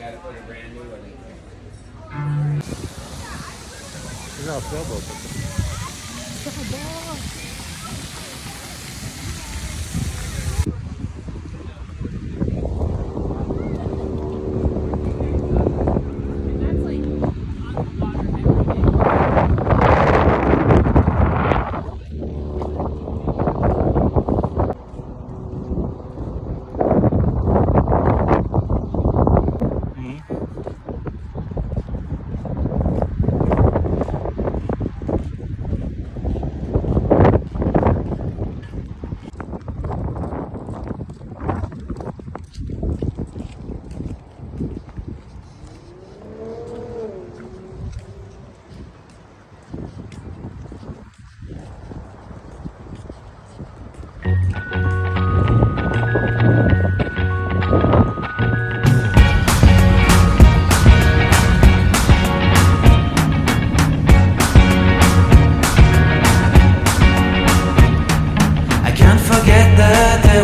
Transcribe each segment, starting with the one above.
got to put a brand new one in. Look how sailboat.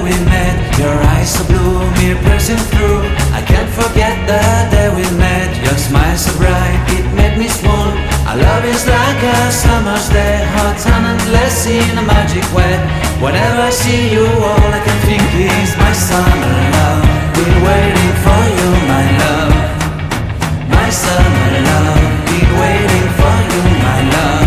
We met, your eyes so blue, me piercing through. I can't forget the day we met, your smile so bright, it made me swoon. Our love is like a summer's day, hot and endless in a magic way. Whenever I see you, all I can think is my summer love. Been waiting for you, my love. My summer love, been waiting for you, my love.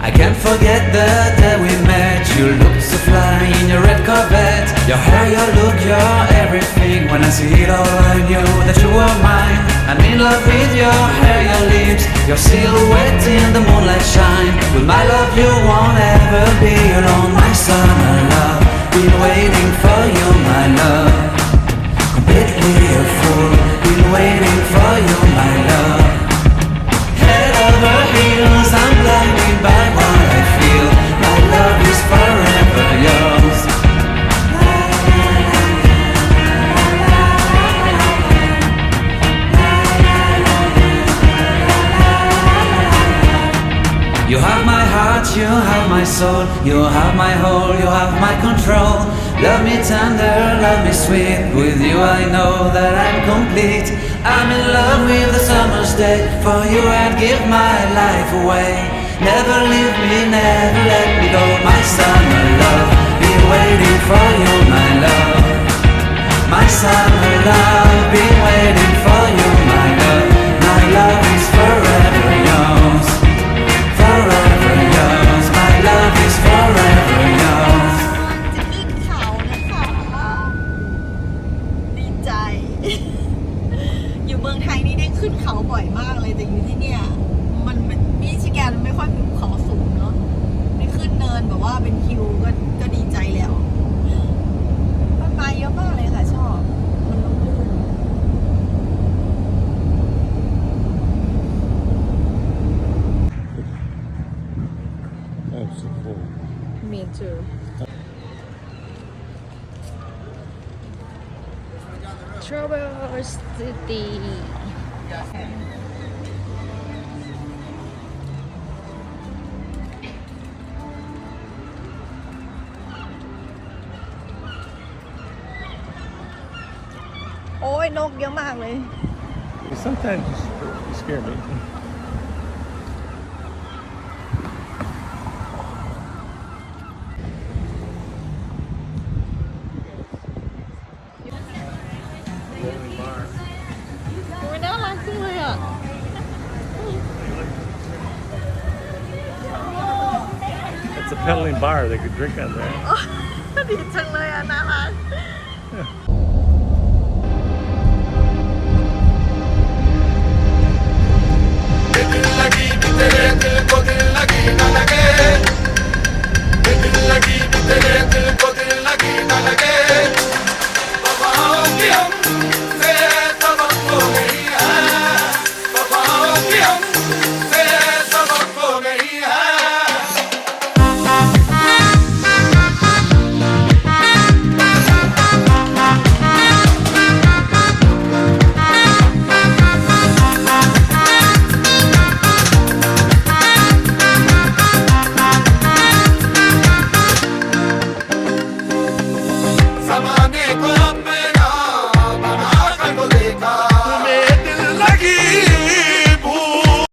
I can't forget the day we met. You looked so fly in your red Corvette. Your hair, your look, your everything. When I see it all, I knew that you were mine. I'm in love with your hair, your lips, your silhouette in the moonlight shine. With my love, you won't ever be alone. My summer love, been waiting for you, my love. Completely a fool, been waiting for you, my love. Head over heels, I'm blinded by what I feel. My love is forever yours. You have my heart, you have my soul, you have my whole, you have my control. Love me tender, love me sweet. With you I know that I'm complete. I'm in love with the summer's day. For you I'd give my life away. Never leave me, never let me go. My summer love, been waiting for you, my love. My summer love, been waiting for you, my love. My love is forever yours. Forever yours, my love is forever yours. จะขึ้นเขานะคะดีใจ อยู่เมืองไทยนี่ได้ขึ้นเขาบ่อยมากเลยแต่อยู่ที่เนี่ยมันมิชิแกนมันไม่ค่อยมีภูเขาสูงเนาะได้ขึ้นเนินแบบว่าเป็นคิวก็ดีใจแล้วต้นไม้เยอะมากเลยค่ะชอบมันร่มรื่น Oh, so cool. Me too. Traverse City. Oh, นกเยอะมากเลย Sometimes you scare me. It's a pedaling bar. They could drink on there. ดีจังเลยอ่ะน่ารัก